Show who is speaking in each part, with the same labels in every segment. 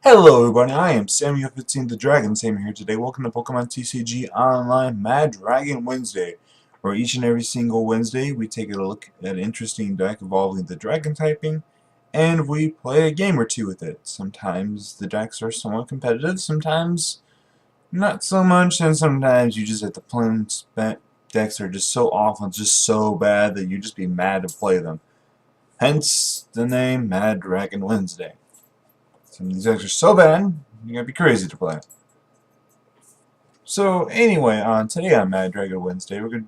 Speaker 1: Hello everybody, I am Samuel 15 the Dragon Tamer here today. Welcome to Pokemon TCG Online Mad Dragon Wednesday, where each and every single Wednesday we take a look at an interesting deck involving the dragon typing, and we play a game or two with it. Sometimes the decks are somewhat competitive, sometimes not so much, and sometimes you just have to play decks are just so awful, just so bad that you just be mad to play them. Hence the name Mad Dragon Wednesday. Some of these decks are so bad, you gotta be crazy to play. So anyway, today on Mad Dragon Wednesday, we're gonna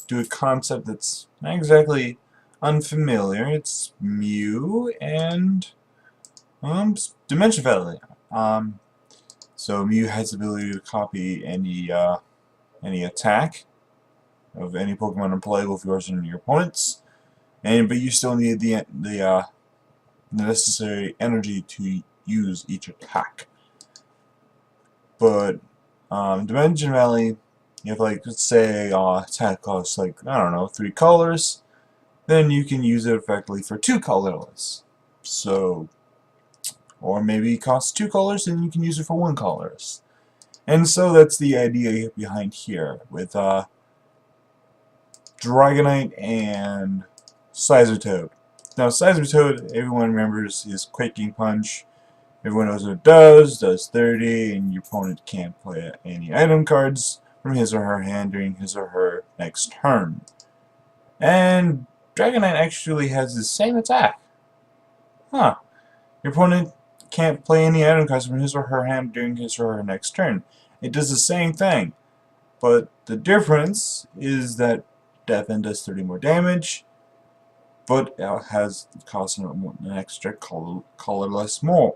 Speaker 1: do a concept that's not exactly unfamiliar. It's Mew and Dimension Valley. So Mew has the ability to copy any attack of any Pokemon unplayable of yours and your opponent's, but you still need the necessary energy to use each attack. But Dimension Valley, if like let's say attack costs like I don't know 3 colors, then you can use it effectively for 2 colorless. So, or maybe it costs 2 colors and you can use it for 1 colorless. And so that's the idea behind here with Dragonite and Seismitoad. Now Seismitoad, everyone remembers his Quaking Punch. Everyone knows what it does 30, and your opponent can't play any item cards from his or her hand during his or her next turn. And Dragonite actually has the same attack. Huh. Your opponent can't play any item cards from his or her hand during his or her next turn. It does the same thing, but the difference is that Deafen does 30 more damage, but it has cost an extra colorless more.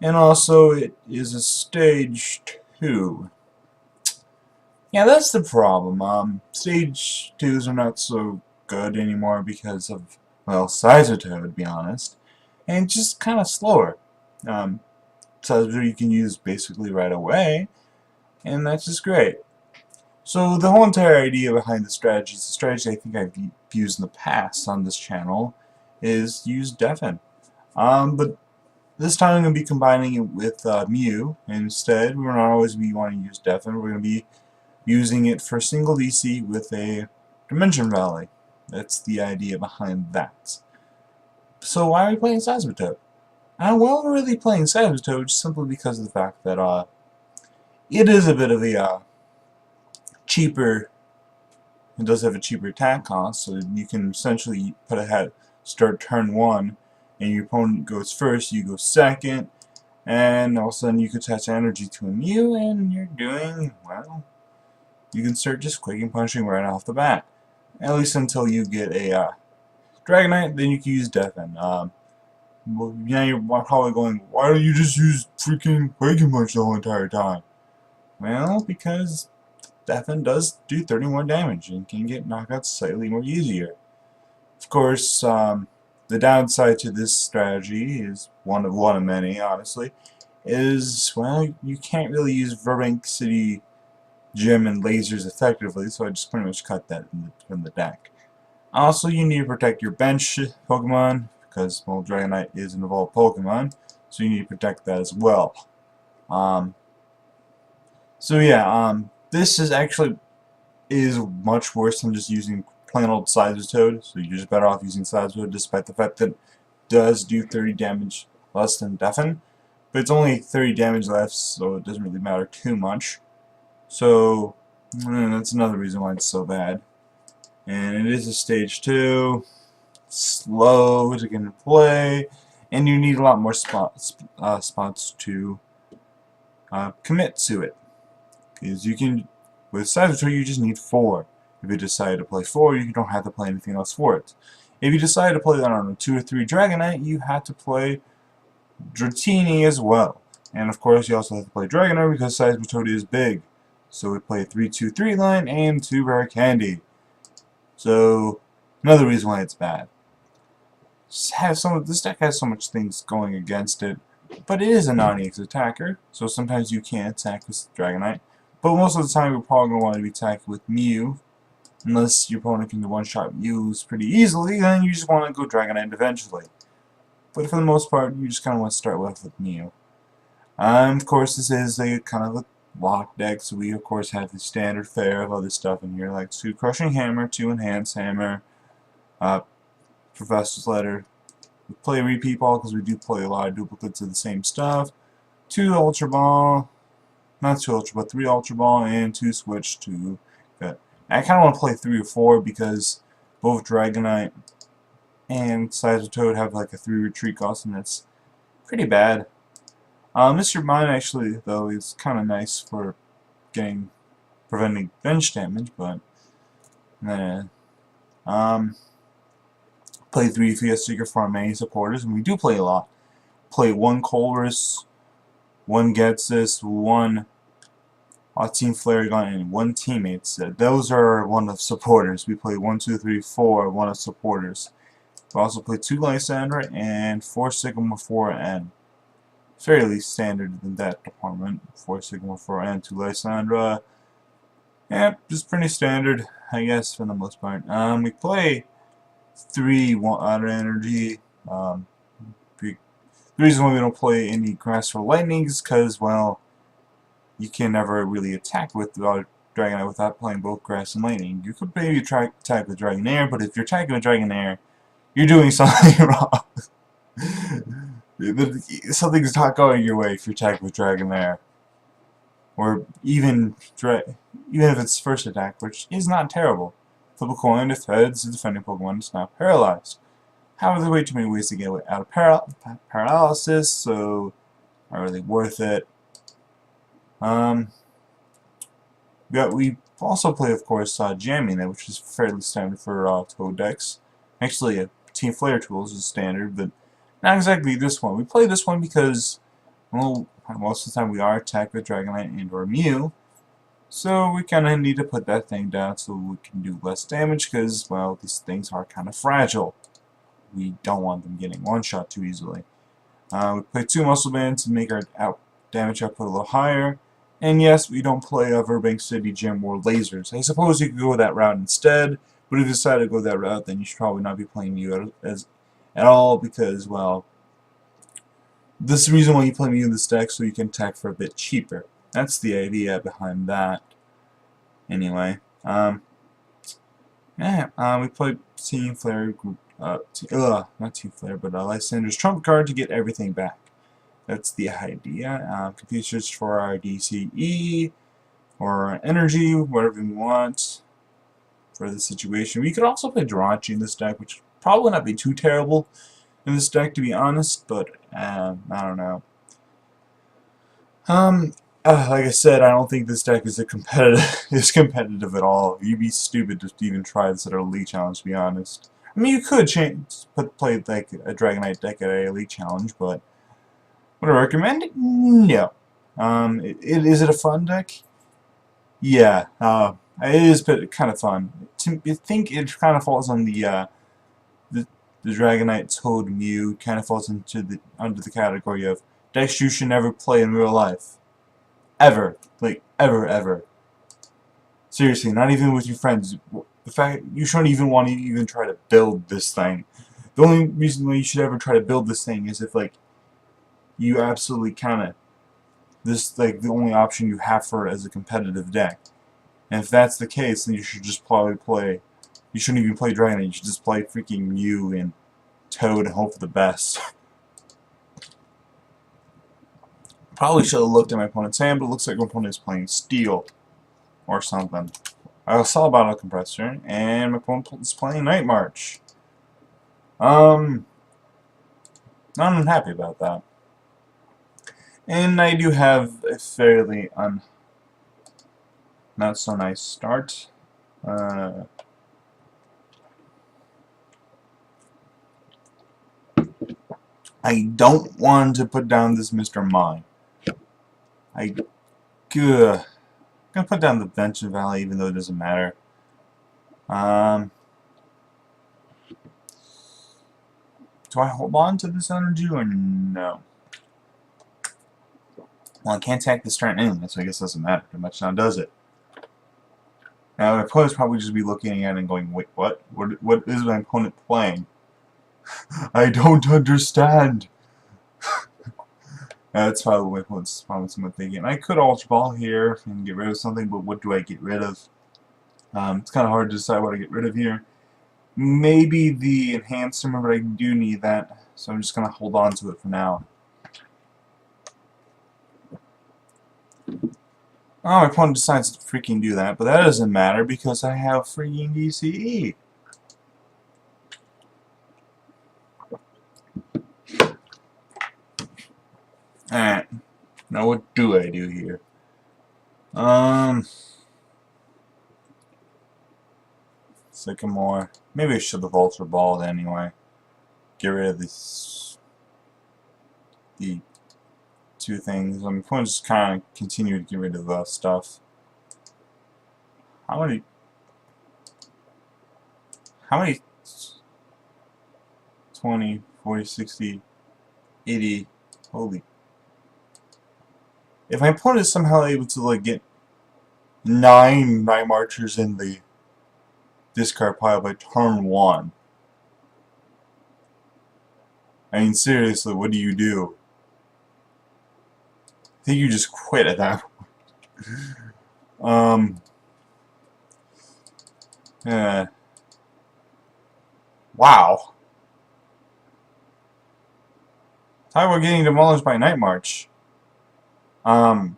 Speaker 1: And also it is a stage 2. Yeah, that's the problem. Stage 2s are not so good anymore because of, well, Seismitoad, to be honest. And it's just kind of slower. Seismitoad you can use basically right away, and that's just great. So the whole entire idea behind the strategy I think I've used in the past on this channel, is use Deafen. But this time I'm going to be combining it with Mew. Instead, we're not always wanting to use Deafen. We're going to be using it for single DC with a Dimension Valley. That's the idea behind that. So why are we playing Seismitoad? Well, we're really playing Seismitoad simply because of the fact that it is a bit of a cheaper. It does have a cheaper attack cost, so you can essentially start turn 1, and your opponent goes first, you go second, and all of a sudden you can attach energy to a Mew, and you're doing, well, you can start just Quaking Punching right off the bat. At least until you get a Dragonite, then you can use Deafen. Well, yeah, you're probably going, why don't you just use freaking Quaking Punch the whole entire time? Well, because Deafen does do 31 damage and can get knockouts slightly more easier. Of course, the downside to this strategy is one of many, honestly, is, well, you can't really use Burbank City Gym and lasers effectively, so I just pretty much cut that from the deck. Also, you need to protect your bench Pokemon, because, well, Dragonite is an evolved Pokemon, so you need to protect that as well. So yeah, this is much worse than just using plain old Seismitoad, so you're just better off using Seismitoad despite the fact that it does do 30 damage less than Deafen. But it's only 30 damage left, so it doesn't really matter too much. So that's another reason why it's so bad. And it is a stage 2, slow to get into play, and you need a lot more spots to commit to it. Because you can, with Seismitoad, you just need 4. If you decide to play 4, you don't have to play anything else for it. If you decide to play, I don't know, 2 or 3 Dragonite, you have to play Dratini as well. And of course, you also have to play Dragonite because Seismitoad is big. So we play 3-2-3 line and 2 Rare Candy. So, another reason why it's bad. This deck has so much things going against it, but it is a non-EX attacker, so sometimes you can attack with Dragonite. But most of the time, you're probably going to want to be attacking with Mew. Unless your opponent can one-shot Mews pretty easily, then you just want to go Dragonite eventually. but for the most part, you just kind of want to start with Mew. Of course, this is a kind of a lock deck, so we of course have the standard fare of other stuff in here, like 2 Crushing Hammer, 2 Enhanced Hammer, Professor's Letter. We play Repeat Ball because we do play a lot of duplicates of the same stuff. 2 Ultra Ball, not 2 Ultra, but 3 Ultra Ball, and 2 Switch to. I kind of want to play 3 or 4 because both Dragonite and Seismitoad have like a 3 retreat cost, and that's pretty bad. Mr. Mime actually, though, is kind of nice for preventing bench damage, but play 3 Fiat Sticker for our main supporters, and we do play a lot. Play 1 Colress, 1 Getsis, 1 Team Flare Gun, and 1 Teammates. Those are one of supporters. We play 1, 2, 3, 4, one of supporters. We also play 2 Lysandra and 4 Sigma 4N. Fairly standard in that department. 4 Sigma 4N, 2 Lysandra. Yeah, just pretty standard, I guess, for the most part. We play 3 Water Energy. The reason why we don't play any Grass for Lightning is because, well, you can never really attack with Dragonite without playing both Grass and Lightning. You could maybe attack with Dragonair, but if you're attacking with Dragonair, you're doing something wrong. Something's not going your way if you're attacking with Dragonair. Or even if it's first attack, which is not terrible. Flip a coin, if heads, the defending Pokemon is now paralyzed. However, there are way too many ways to get out of paralysis, so not really worth it. We also play, of course, Jamming, which is fairly standard for Toad decks. Actually, Team Flare Tools is standard, but not exactly this one. We play this one because, well, most of the time we are attacked with Dragonite and or Mew, so we kind of need to put that thing down so we can do less damage because, well, these things are kind of fragile. We don't want them getting one-shot too easily. We play 2 Muscle Bands to make our damage output a little higher. And yes, we don't play Burbank City Gym or Lasers. I suppose you could go that route instead, but if you decide to go that route, then you should probably not be playing Mew at all because, well, this is the reason why you play Mew in this deck, so you can attack for a bit cheaper. That's the idea behind that. Anyway, we play Team Flare, not Team Flare, but Lysander's Trump card to get everything back. That's the idea. Confuse search for our DCE or energy, whatever we want for the situation. We could also play Dragonite in this deck, which would probably not be too terrible in this deck, to be honest, but I don't know. Like I said, I don't think this deck is competitive at all. You'd be stupid to even try this at a Elite Challenge, to be honest. I mean, you could play like a Dragonite deck at a Elite Challenge, but would I recommend it? No. Is it a fun deck? Yeah. It is kind of fun. I think it kind of falls on the Dragonite Toad Mew. Kind of falls under the category of decks you should never play in real life. Ever. Like, ever. Seriously, not even with your friends. The fact you shouldn't even want to even try to build this thing. The only reason why you should ever try to build this thing is if, like, you absolutely kind of the only option you have for it as a competitive deck. And if that's the case, then you should just probably play. You shouldn't even play Dragonite. You should just play freaking Mew and Toad and hope for the best. Probably should have looked at my opponent's hand, but it looks like my opponent is playing Steel or something. I saw Battle Compressor, and my opponent is playing Night March. I'm unhappy about that. And I do have a fairly not so nice start. I don't want to put down this Mr. Mime. I'm gonna put down the Venture Valley, even though it doesn't matter. Do I hold on to this energy or no? Well, I can't attack this turn anyway, so I guess it doesn't matter too much now, does it? Now, my opponent's probably just be looking at it and going, wait, what? What is my opponent playing? I don't understand. That's probably what's I'm thinking. I could Ultra Ball here and get rid of something, but what do I get rid of? It's kind of hard to decide what to get rid of here. Maybe the Enhancer, but I do need that, so I'm just going to hold on to it for now. Oh, my opponent decides to freaking do that, but that doesn't matter because I have freaking DCE. Alright, now what do I do here? Sycamore. Maybe I should have Ultra Balled anyway. Get rid of the two things. I'm going to just kind of continue to get rid of stuff. How many 20, 40, 60, 80, holy. If my opponent is somehow able to like get 9 Night Marchers in the discard pile by turn 1, I mean seriously, what do you do? I think you just quit at that point. Wow. Talk about getting demolished by Night March. I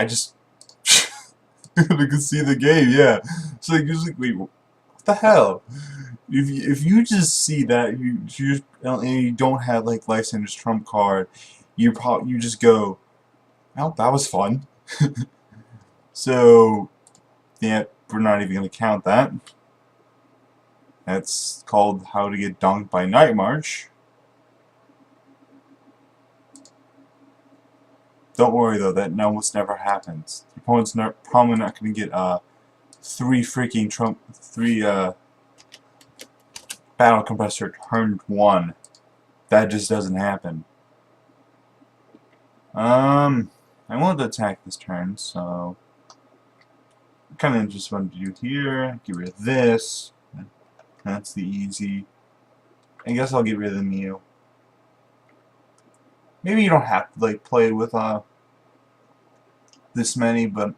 Speaker 1: just I can see the game, yeah. It's like usually, wait, what the hell? If you just see that and you don't have like Lysander's trump card, you just go, well, that was fun. So yeah, we're not even gonna count that. That's called How to Get Dunked by Night March. Don't worry though, that almost never happens. Your opponent's probably not gonna get 3 battle compressor turn 1. That just doesn't happen. I wanted to attack this turn, so kind of just want to do here. Get rid of this. That's the easy. I guess I'll get rid of the Mew. Maybe you don't have to like play with this many, but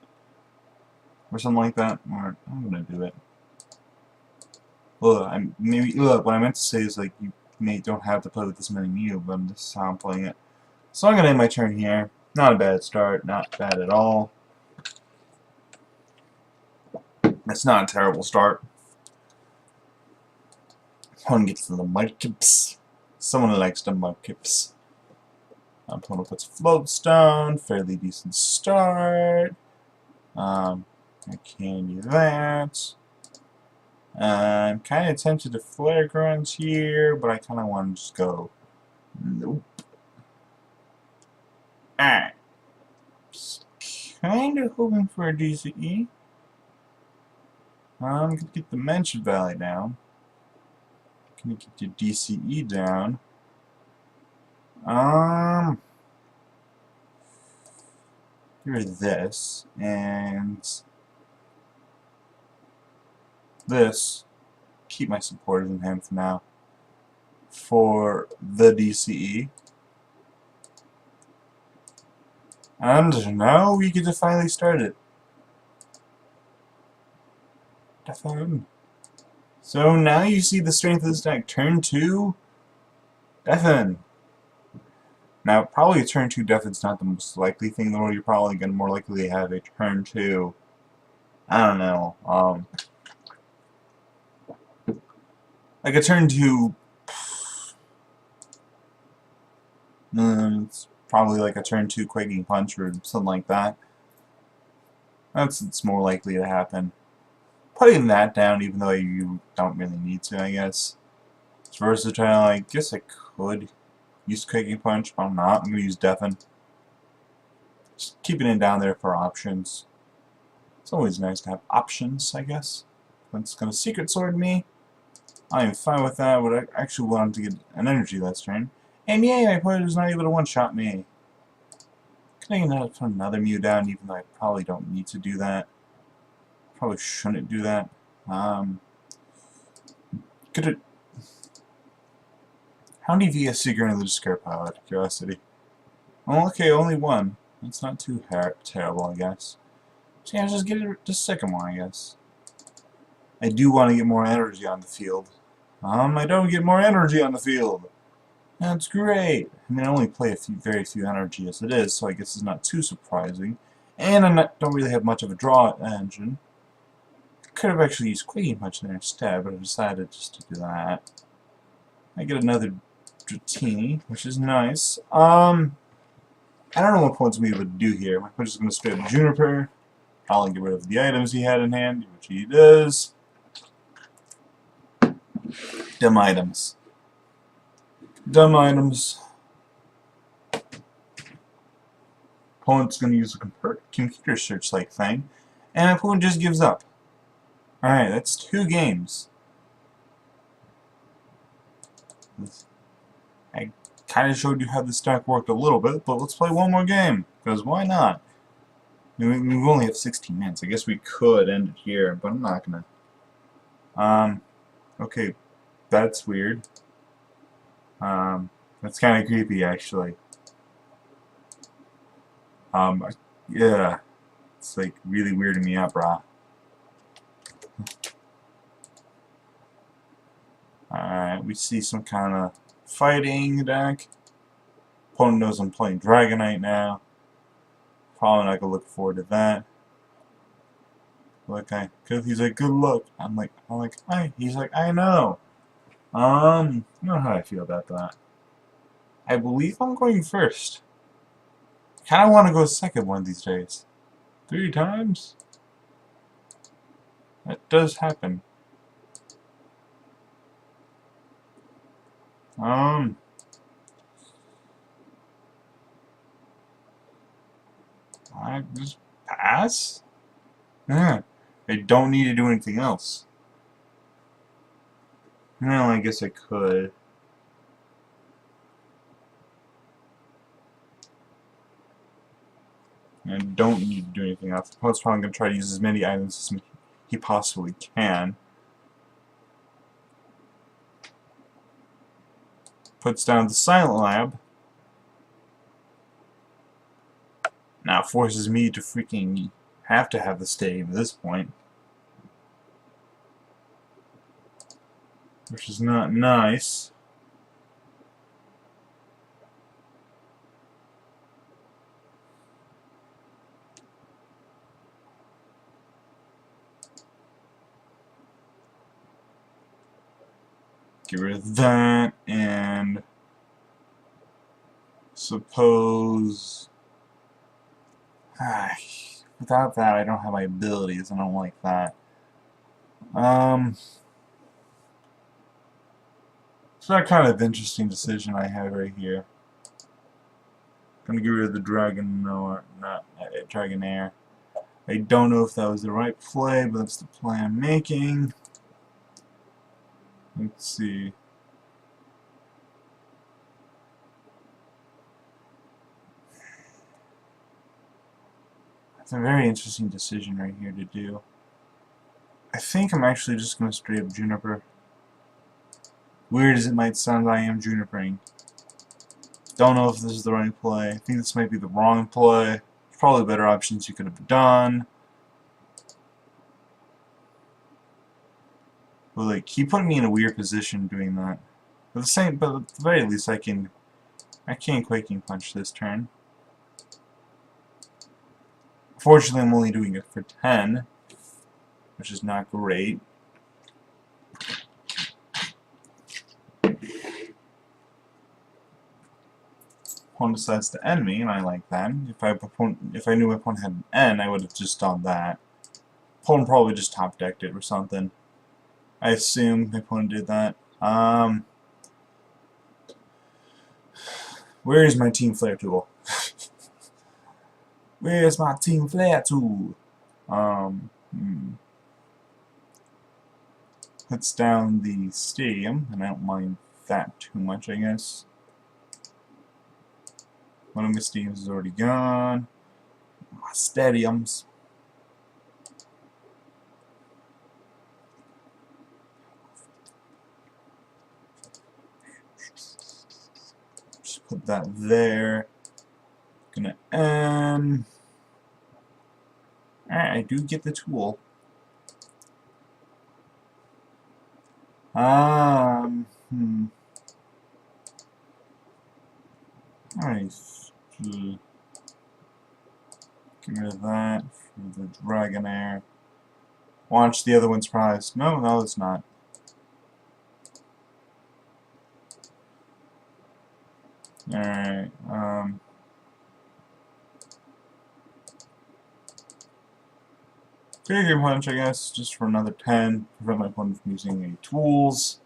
Speaker 1: or something like that. Or I'm gonna do it. Look, what I meant to say is like you don't have to play with this many Mew, but this is how I'm playing it. So I'm gonna end my turn here. Not a bad start, not bad at all. It's not a terrible start. Opponent gets to the mudkips. Someone likes the mudkips. Opponent puts Floatstone, fairly decent start. I can do that. I'm kind of tempted to Flare Grunt here, but I kind of want to just go. Nope. Alright. Kind of hoping for a DCE. I'm going to get the Mansion Valley down. Going to get your DCE down. Get rid of this, and this. Keep my supporters in hand for now. For the DCE. And now we get to finally start it. Deafen. So now you see the strength of this deck. Turn 2, Deafen. Now, probably a turn 2 Defen's not the most likely thing in the world. You're probably going to more likely have a turn 2. I don't know. Like a turn 2. It's probably like a turn 2 Quaking Punch or something like that. It's more likely to happen. Putting that down, even though you don't really need to, I guess. It's versatile. I guess I could use Quaking Punch, but I'm not. I'm going to use Deafen. Just keeping it down there for options. It's always nice to have options, I guess. It's going to Secret Sword me. I am fine with that, but I actually wanted to get an energy last turn. And yay, my opponent was not able to one-shot me. Can I put another Mew down, even though I probably don't need to do that. Probably shouldn't do that. Could it... How many VS are you going to the discard pile, out of curiosity? Oh, okay, only one. That's not too terrible, I guess. So yeah, just get it, just second one, I guess. I do want to get more energy on the field. I don't get more energy on the field. That's great. I mean, I only play very few energy as it is, so I guess it's not too surprising. And I don't really have much of a draw engine. Could have actually used Quaking Punch there instead, but I decided just to do that. I get another Dratini, which is nice. I don't know what points we would do here. My opponent's going to straight up Juniper. I'll get rid of the items he had in hand, which he does. Dumb items. Dumb items. Opponent's going to use a computer search-like thing, and my opponent just gives up. Alright, that's 2 games. I kind of showed you how this deck worked a little bit, but let's play one more game, because why not? We only have 16 minutes. I guess we could end it here, but I'm not gonna. Okay, that's weird. That's kind of creepy, actually. Yeah, it's like really weirding me out, brah. Alright, we see some kind of fighting deck. Opponent knows I'm playing Dragonite now. Probably not gonna look forward to that. Cause he's like, good luck. I'm like, hi. He's like, I know. I don't know how I feel about that. I believe I'm going first. Kinda wanna go second one of these days. 3 times? That does happen. I just pass? Yeah. I don't need to do anything else. Well, I guess I could. I don't need to do anything else. The opponent's probably going to try to use as many items as he possibly can. Puts down the Silent Lab. Now forces me to freaking have to have the stave at this point. Which is not nice. Get rid of that, and suppose without that I don't have my abilities, and I don't like that. So that kind of interesting decision I have right here. Gonna get rid of the Dragonair. I don't know if that was the right play, but that's the play I'm making. Let's see. It's a very interesting decision right here to do. I think I'm actually just going to straight up Juniper. Weird as it might sound, I am Junipering. Don't know if this is the right play. I think this might be the wrong play. There's probably better options you could have done. But like, he put me in a weird position doing that. But at the very least, I can Quaking Punch this turn. Fortunately, I'm only doing it for 10, which is not great. Opponent decides to end me, and I like that. If I knew my opponent had an N, I would have just done that. Opponent probably just top decked it or something. I assume my opponent did that. Where is my Team Flare tool? Where's my Team Flare tool? Puts down the stadium, and I don't mind that too much, I guess. One of my stadiums is already gone. My stadiums. put that there. Gonna end. Alright, I do get the tool. Alright. Get rid of that for the Dragonite. Watch the other one's prize. No, no, it's not. Alright, Figure Punch, I guess, just for another 10. Prevent my opponent from using any tools.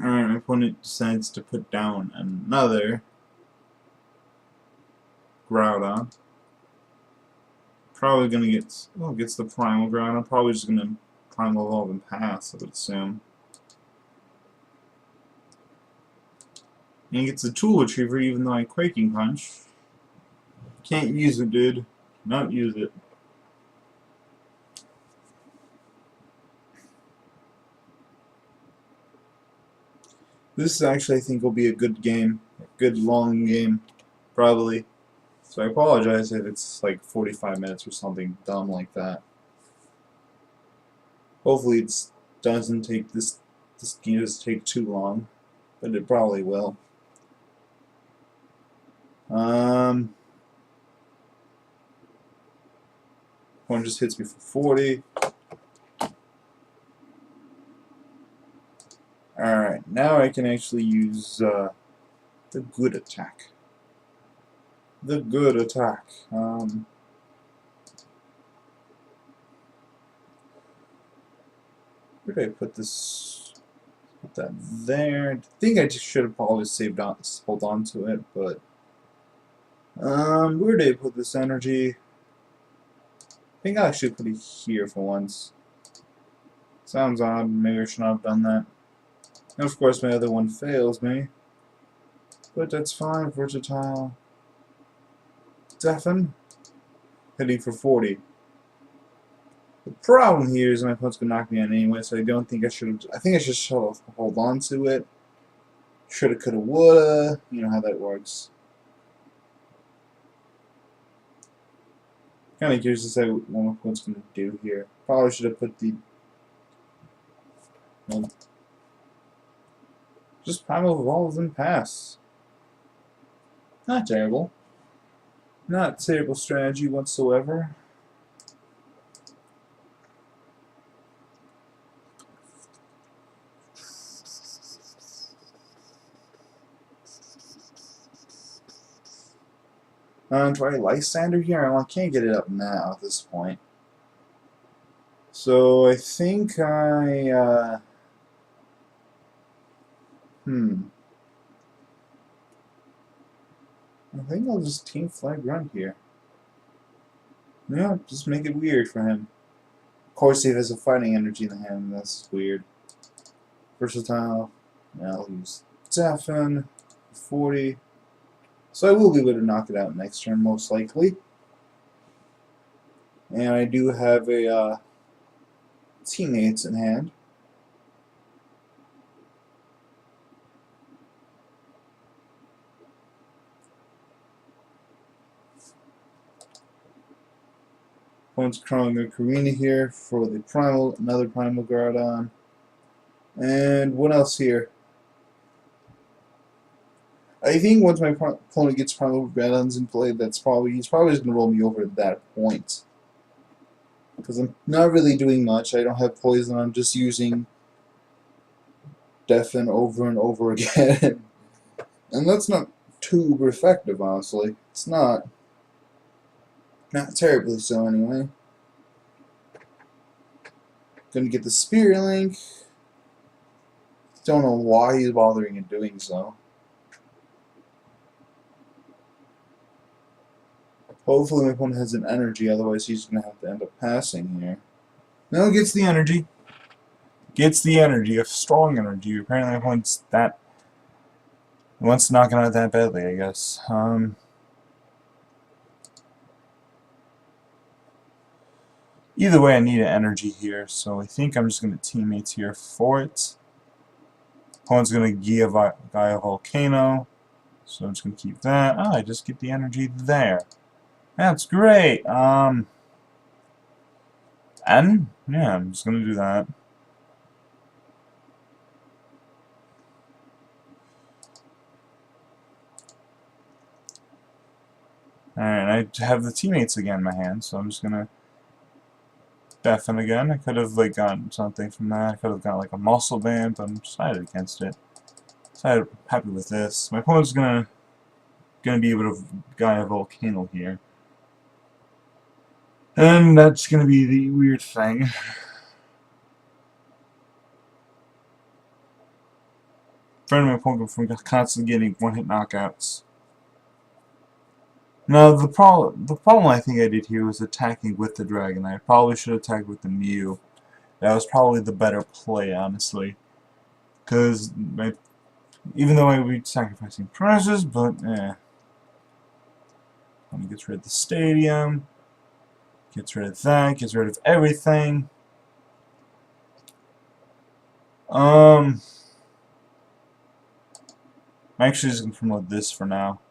Speaker 1: Alright, my opponent decides to put down another Groudon. Probably gonna get, oh, gets the Primal Groudon. Probably just gonna Primal Evolve and pass, I would assume. And he gets the Tool Retriever even though I Quaking Punch. Can't use it, dude. Not use it. This actually, I think, will be a good game. A good long game, probably. So I apologize if it's like 45 minutes or something dumb like that. Hopefully it doesn't take this game doesn't take too long, but it probably will. One just hits me for 40. Alright, now I can actually use the good attack. The good attack. Where did I put this? Put that there. I think I just should have probably saved on, hold on to it, but where did I put this energy? I think I should put it here for once. Sounds odd. Maybe I should not have done that. And of course, my other one fails me, but that's fine. Versatile. Deafen. Hitting for 40. The problem here is my opponent's gonna knock me out anyway, so I don't think I should have. I think I should hold on to it. Shoulda, coulda, woulda. You know how that works. Kind of curious to say what my opponent's gonna do here. Probably should have put the. Well, just Primal Evolve and pass. Not terrible. Not terrible strategy whatsoever. Try Lysander here. Well, I can't get it up now at this point. So I think I I think I'll just Team Flag Run here. Yeah, just make it weird for him. Of course, he has a fighting energy in the hand. That's weird. Versatile. Now I'll use Deafen. 40. So I will be able to knock it out next turn, most likely. And I do have a teammates in hand. Opponent's crawling a Karina here for the Primal, another Primal Groudon. And what else here? I think once my opponent gets Primal Groudons in play, he's probably just going to roll me over at that point. Because I'm not really doing much. I don't have Poison. I'm just using Deafen over and over again. And that's not too effective, honestly. It's not. Not terribly so, anyway. Gonna get the Spirit Link. Don't know why he's bothering and doing so. Hopefully my opponent has an energy, otherwise he's going to have to end up passing here. No, gets the energy. Gets the energy, a strong energy. Apparently my opponent's that... wants to knock it out that badly, I guess. Either way, I need an energy here, so I think I'm just going to teammates here for it. Opponent's going to give Guy a Volcano, so I'm just going to keep that. Oh, I just get the energy there. That's great. And yeah, I'm just going to do that. Alright, I have the teammates again in my hand, so I'm just going to Deafen again. I could have like gotten something from that. I could have got like a muscle band, but I'm decided against it. Decided happy with this. My opponent's gonna be able to guy a volcano here. And that's gonna be the weird thing. Preventing my opponent from constantly getting one-hit knockouts. Now the problem I think I did here was attacking with the Dragonite. I probably should have attacked with the Mew. That was probably the better play, honestly. Because even though I would be sacrificing prizes, but gets rid of the stadium, gets rid of that, gets rid of everything. I'm actually just gonna promote this for now.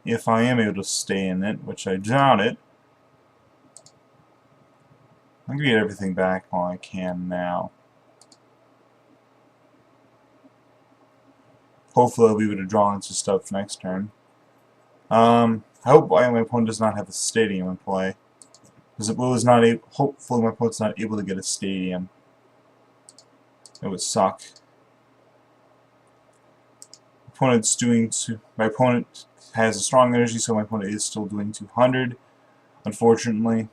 Speaker 1: If I am able to stay in it, which I doubt it, I'm gonna get everything back while I can now. Hopefully I'll be able to draw into stuff next turn. I hope my opponent does not have a stadium in play. Because hopefully my opponent's not able to get a stadium. It would suck. My opponent has a strong energy, so my opponent is still doing 200, unfortunately.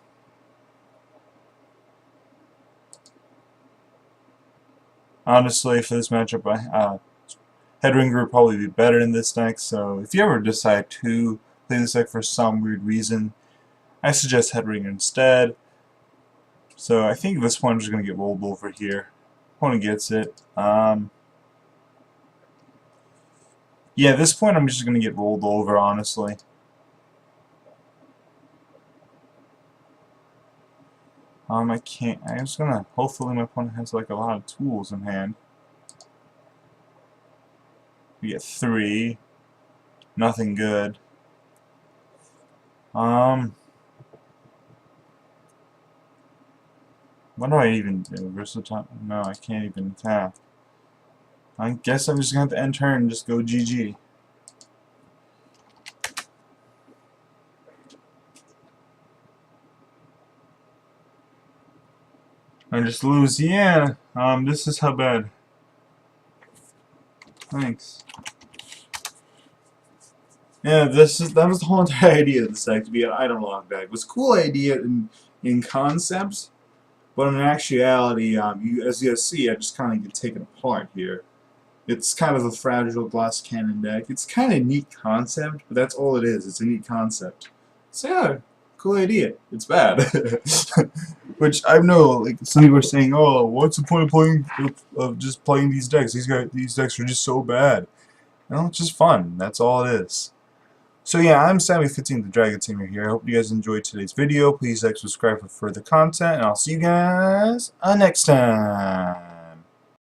Speaker 1: Honestly, for this matchup, Headringer would probably be better in this deck, so if you ever decide to play this deck for some weird reason, I suggest Headringer instead. So I think this one is going to get rolled over here. Opponent gets it. Yeah, at this point I'm just going to get rolled over, honestly. I can't. I'm just going to. Hopefully my opponent has like a lot of tools in hand. We get 3. Nothing good. What do I even do? Versatile? No, I can't even attack. I guess I'm just going to have to end turn and just go GG. I just lose. Yeah. This is how bad. Thanks. Yeah, that was the whole entire idea of this deck, to be an item lock deck. It was a cool idea in concept, but in actuality, as you guys see, I just kind of get taken apart here. It's kind of a fragile glass cannon deck. It's kind of a neat concept, but that's all it is. It's a neat concept. So yeah, cool idea. It's bad. Which I know, like some people are saying, "Oh, what's the point of just playing these decks? These decks are just so bad." No, it's just fun. That's all it is. So yeah, I'm Sammy15, the Dragon Tamer here. I hope you guys enjoyed today's video. Please like, subscribe for further content, and I'll see you guys next time.